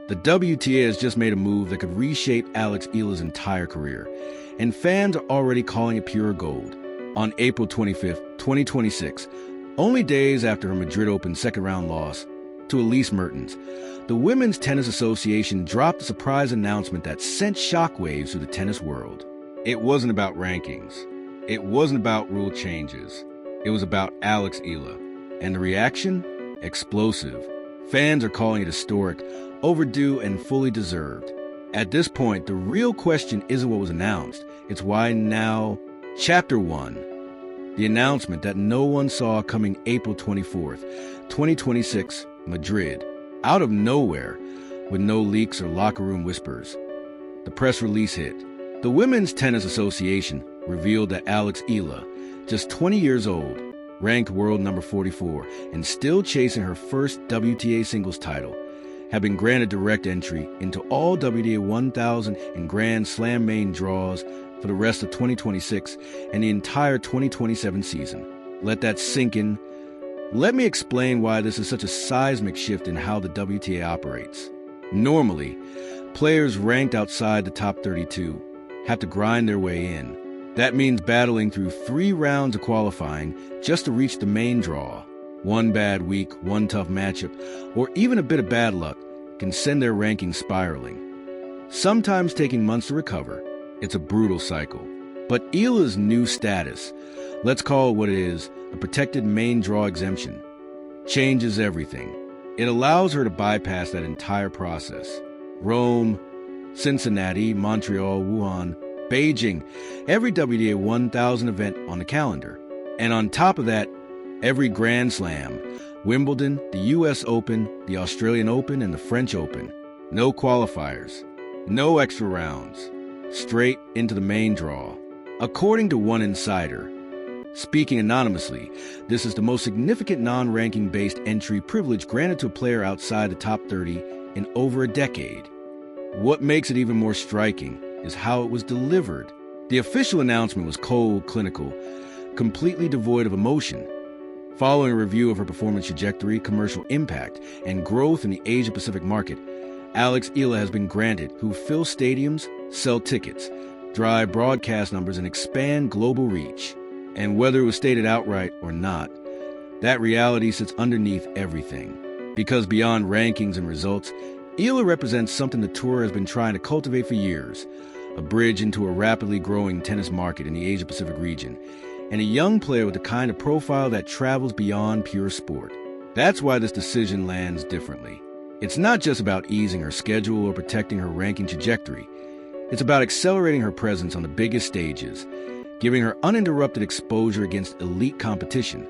The WTA has just made a move that could reshape Alex Eala's entire career, and fans are already calling it pure gold. On April 25th, 2026, only days after her Madrid Open second-round loss to Elise Mertens, the Women's Tennis Association dropped a surprise announcement that sent shockwaves through the tennis world. It wasn't about rankings. It wasn't about rule changes. It was about Alex Eala. And the reaction? Explosive. Fans are calling it historic, overdue, and fully deserved. At this point, the real question isn't what was announced. It's why now. Chapter 1. The announcement that no one saw coming April 24th, 2026, Madrid. Out of nowhere, with no leaks or locker room whispers. The press release hit. The Women's Tennis Association revealed that Alex Eala, just 20 years old, ranked world number 44, and still chasing her first WTA singles title, had been granted direct entry into all WTA 1000 and Grand Slam main draws for the rest of 2026 and the entire 2027 season. Let that sink in. Let me explain why this is such a seismic shift in how the WTA operates. Normally, players ranked outside the top 32 have to grind their way in. That means battling through 3 rounds of qualifying just to reach the main draw. One bad week, one tough matchup, or even a bit of bad luck can send their rankings spiraling, sometimes taking months to recover. It's a brutal cycle. But Eala's new status, let's call it what it is, a protected main draw exemption, changes everything. It allows her to bypass that entire process. Rome, Cincinnati, Montreal, Wuhan, Beijing, every WTA 1000 event on the calendar. And on top of that, every Grand Slam, Wimbledon, the US Open, the Australian Open, and the French Open. No qualifiers, no extra rounds, straight into the main draw. According to one insider, speaking anonymously, this is the most significant non-ranking-based entry privilege granted to a player outside the top 30 in over a decade. What makes it even more striking is how it was delivered. The official announcement was cold, clinical, completely devoid of emotion. Following a review of her performance trajectory, commercial impact, and growth in the Asia-Pacific market, Alex Eala has been granted who fill stadiums, sell tickets, drive broadcast numbers, and expand global reach. And whether it was stated outright or not, that reality sits underneath everything. Because beyond rankings and results, Eala represents something the tour has been trying to cultivate for years, a bridge into a rapidly growing tennis market in the Asia-Pacific region, and a young player with the kind of profile that travels beyond pure sport. That's why this decision lands differently. It's not just about easing her schedule or protecting her ranking trajectory. It's about accelerating her presence on the biggest stages, giving her uninterrupted exposure against elite competition,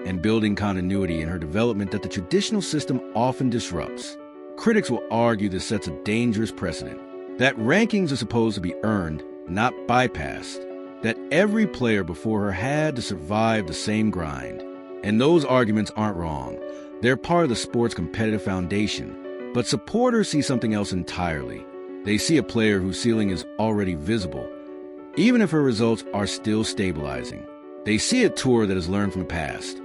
and building continuity in her development that the traditional system often disrupts. Critics will argue this sets a dangerous precedent, that rankings are supposed to be earned, not bypassed, that every player before her had to survive the same grind. And those arguments aren't wrong. They're part of the sport's competitive foundation. But supporters see something else entirely. They see a player whose ceiling is already visible, even if her results are still stabilizing. They see a tour that has learned from the past,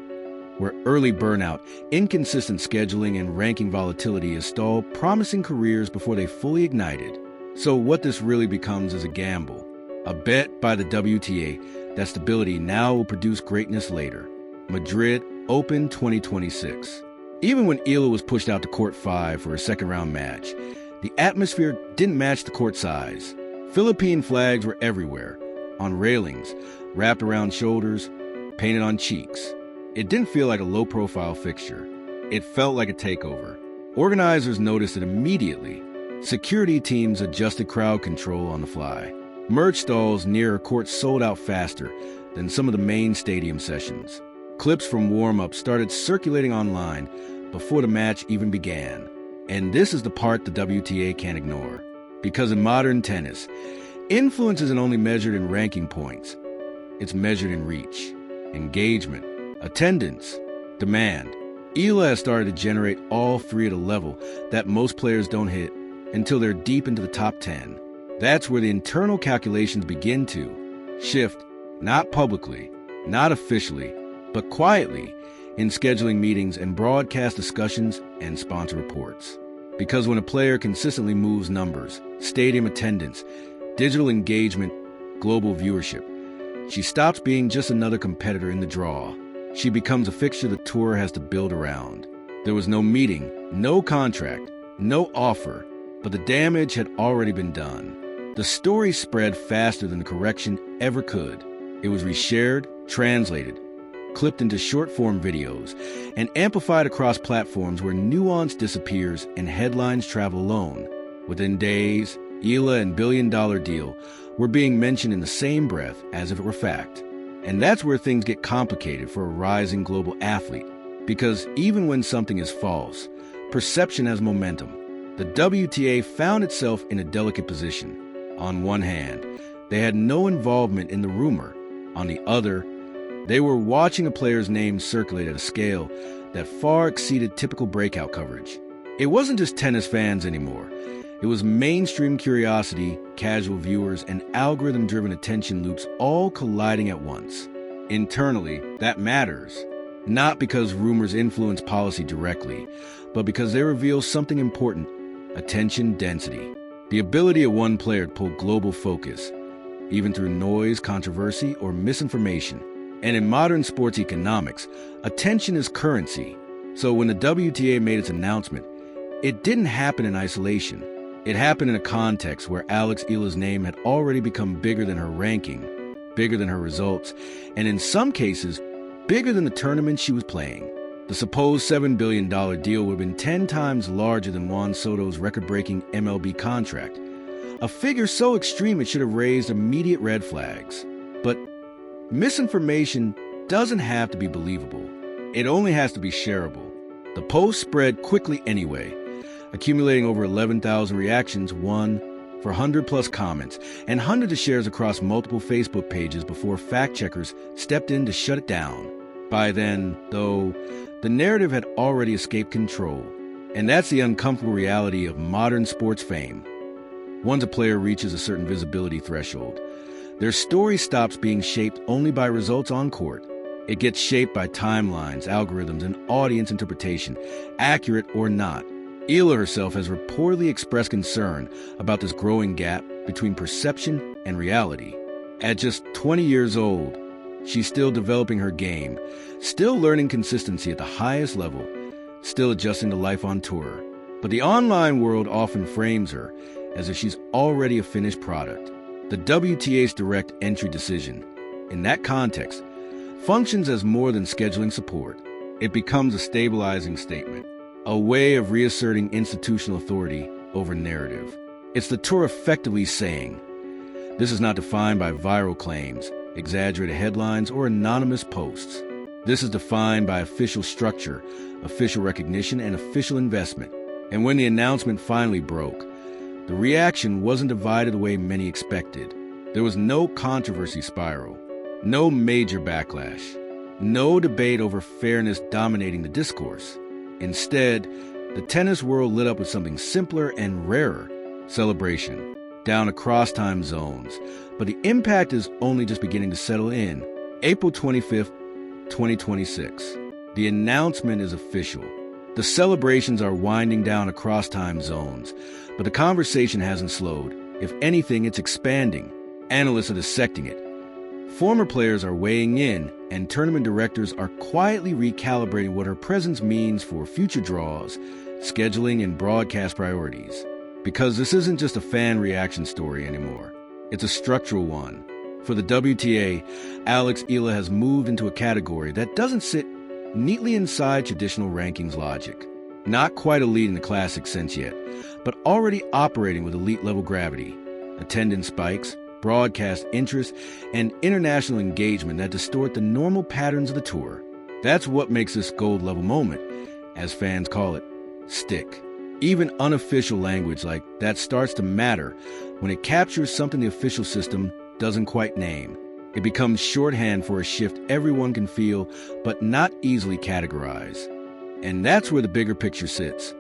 where early burnout, inconsistent scheduling, and ranking volatility has stalled promising careers before they fully ignited. So what this really becomes is a gamble, a bet by the WTA that stability now will produce greatness later. Madrid Open 2026. Even when Eala was pushed out to court 5 for a second-round match, the atmosphere didn't match the court size. Philippine flags were everywhere, on railings, wrapped around shoulders, painted on cheeks. It didn't feel like a low-profile fixture. It felt like a takeover. Organizers noticed it immediately. Security teams adjusted crowd control on the fly. Merch stalls near court sold out faster than some of the main stadium sessions. Clips from warm-ups started circulating online before the match even began. And this is the part the WTA can't ignore. Because in modern tennis, influence isn't only measured in ranking points. It's measured in reach, engagement, attendance, demand. Eala has started to generate all 3 at a level that most players don't hit until they're deep into the top 10. That's where the internal calculations begin to shift, not publicly, not officially, but quietly in scheduling meetings and broadcast discussions and sponsor reports. Because when a player consistently moves numbers, stadium attendance, digital engagement, global viewership, she stops being just another competitor in the draw. She becomes a fixture the tour has to build around. There was no meeting, no contract, no offer, but the damage had already been done. The story spread faster than the correction ever could. It was reshared, translated, clipped into short-form videos, and amplified across platforms where nuance disappears and headlines travel alone. Within days, Eala and billion-dollar deal were being mentioned in the same breath as if it were fact. And that's where things get complicated for a rising global athlete, because even when something is false, perception has momentum. The WTA found itself in a delicate position. On one hand, they had no involvement in the rumor. On the other, they were watching a player's name circulate at a scale that far exceeded typical breakout coverage. It wasn't just tennis fans anymore. It was mainstream curiosity, casual viewers, and algorithm-driven attention loops all colliding at once. Internally, that matters. Not because rumors influence policy directly, but because they reveal something important: attention density. The ability of one player to pull global focus, even through noise, controversy, or misinformation. And in modern sports economics, attention is currency. So when the WTA made its announcement, it didn't happen in isolation. It happened in a context where Eala's name had already become bigger than her ranking, bigger than her results, and in some cases, bigger than the tournament she was playing. The supposed $7 billion deal would have been 10 times larger than Juan Soto's record-breaking MLB contract, a figure so extreme it should have raised immediate red flags. But misinformation doesn't have to be believable. It only has to be shareable. The post spread quickly anyway, accumulating over 11,000 reactions, one for 100-plus comments, and hundreds of shares across multiple Facebook pages before fact-checkers stepped in to shut it down. By then, though, the narrative had already escaped control. And that's the uncomfortable reality of modern sports fame. Once a player reaches a certain visibility threshold, their story stops being shaped only by results on court. It gets shaped by timelines, algorithms, and audience interpretation, accurate or not. Eala herself has reportedly expressed concern about this growing gap between perception and reality. At just 20 years old, she's still developing her game, still learning consistency at the highest level, still adjusting to life on tour. But the online world often frames her as if she's already a finished product. The WTA's direct entry decision, in that context, functions as more than scheduling support. It becomes a stabilizing statement, a way of reasserting institutional authority over narrative. It's the tour effectively saying, this is not defined by viral claims, exaggerated headlines, or anonymous posts. This is defined by official structure, official recognition, and official investment. And when the announcement finally broke, the reaction wasn't divided the way many expected. There was no controversy spiral, no major backlash, no debate over fairness dominating the discourse. Instead, the tennis world lit up with something simpler and rarer: celebration, down across time zones. But the impact is only just beginning to settle in. April 25th, 2026. The announcement is official. The celebrations are winding down across time zones, but the conversation hasn't slowed. If anything, it's expanding. Analysts are dissecting it. Former players are weighing in, and tournament directors are quietly recalibrating what her presence means for future draws, scheduling, and broadcast priorities. Because this isn't just a fan reaction story anymore. It's a structural one. For the WTA, Eala has moved into a category that doesn't sit neatly inside traditional rankings logic. Not quite elite in the classic sense yet, but already operating with elite-level gravity. Attendance spikes, broadcast interest, and international engagement that distort the normal patterns of the tour. That's what makes this gold-level moment, as fans call it, stick. Even unofficial language like that starts to matter when it captures something the official system doesn't quite name. It becomes shorthand for a shift everyone can feel, but not easily categorize. And that's where the bigger picture sits.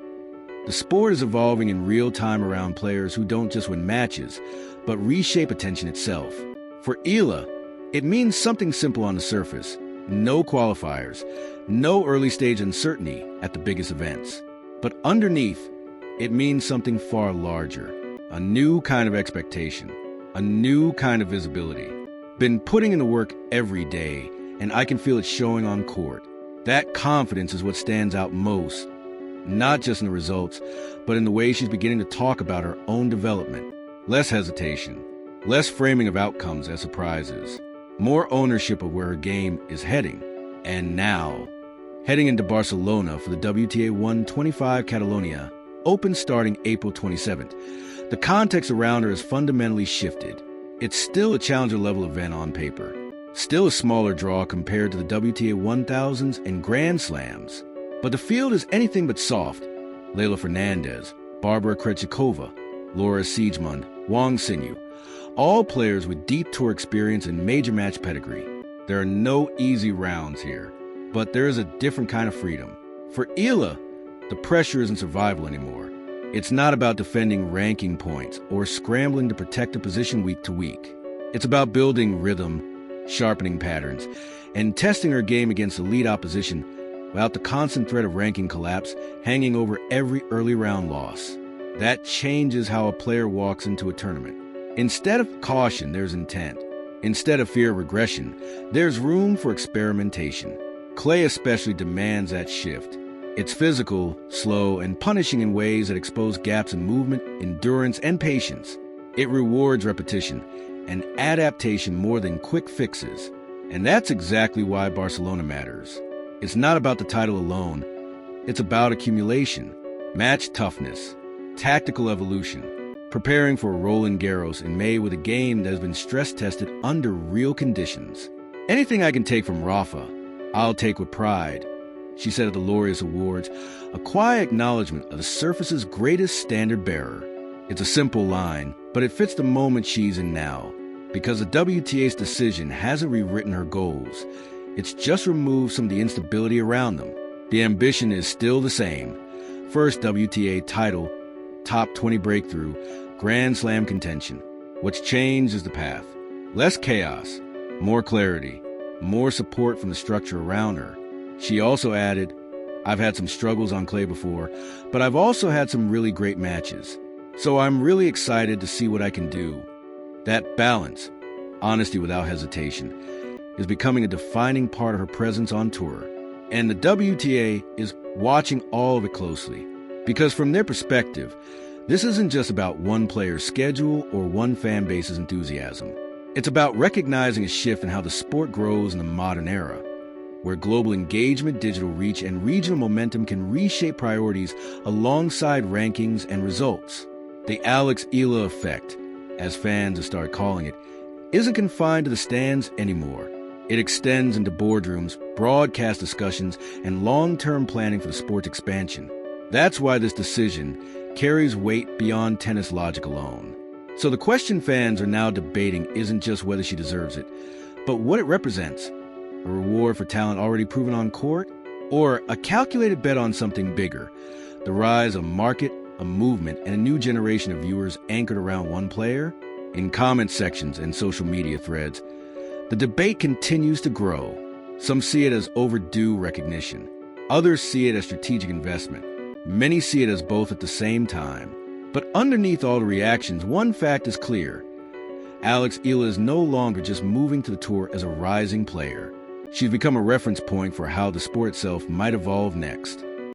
The sport is evolving in real time around players who don't just win matches, but reshape attention itself. For Eala, it means something simple on the surface: no qualifiers, no early stage uncertainty at the biggest events. But underneath, It means something far larger. A new kind of expectation. A new kind of visibility. Been putting in the work every day, and I can feel it showing on court. That confidence is what stands out most, not just in the results, but in the way she's beginning to talk about her own development. Less hesitation, less framing of outcomes as surprises, more ownership of where her game is heading. And now, heading into Barcelona for the WTA 125 Catalonia, Open starting April 27th. The context around her has fundamentally shifted. It's still a challenger level event on paper, still a smaller draw compared to the WTA 1000s and Grand Slams. But the field is anything but soft. Leylah Fernandez, Barbara Krejcikova, Laura Siegemund, Wang Xinyu, all players with deep tour experience and major match pedigree. There are no easy rounds here, but there is a different kind of freedom. For Eala, the pressure isn't survival anymore. It's not about defending ranking points or scrambling to protect a position week to week. It's about building rhythm, sharpening patterns, and testing her game against elite opposition without the constant threat of ranking collapse hanging over every early round loss. That changes how a player walks into a tournament. Instead of caution, there's intent. Instead of fear of regression, there's room for experimentation. Clay especially demands that shift. It's physical, slow, and punishing in ways that expose gaps in movement, endurance, and patience. It rewards repetition and adaptation more than quick fixes. And that's exactly why Barcelona matters. It's not about the title alone. It's about accumulation, match toughness, tactical evolution, preparing for Roland Garros in May with a game that has been stress-tested under real conditions. Anything I can take from Rafa, I'll take with pride, she said at the Laureus Awards, a quiet acknowledgement of the surface's greatest standard bearer. It's a simple line, but it fits the moment she's in now. Because the WTA's decision hasn't rewritten her goals. It's just removed some of the instability around them. The ambition is still the same. First WTA title, top 20 breakthrough, Grand Slam contention. What's changed is the path. Less chaos, more clarity, more support from the structure around her. She also added, I've had some struggles on clay before, but I've also had some really great matches. So I'm really excited to see what I can do. That balance, honesty without hesitation, is becoming a defining part of her presence on tour. And the WTA is watching all of it closely. Because from their perspective, this isn't just about one player's schedule or one fan base's enthusiasm. It's about recognizing a shift in how the sport grows in the modern era, where global engagement, digital reach, and regional momentum can reshape priorities alongside rankings and results. The Alex Eala effect, as fans have started calling it, isn't confined to the stands anymore. It extends into boardrooms, broadcast discussions, and long-term planning for the sport's expansion. That's why this decision carries weight beyond tennis logic alone. So the question fans are now debating isn't just whether she deserves it, but what it represents. A reward for talent already proven on court, or a calculated bet on something bigger, the rise of a market, a movement, and a new generation of viewers anchored around one player? In comment sections and social media threads, the debate continues to grow. Some see it as overdue recognition. Others see it as strategic investment. Many see it as both at the same time. But underneath all the reactions, one fact is clear. Alex Eala is no longer just moving to the tour as a rising player. She's become a reference point for how the sport itself might evolve next.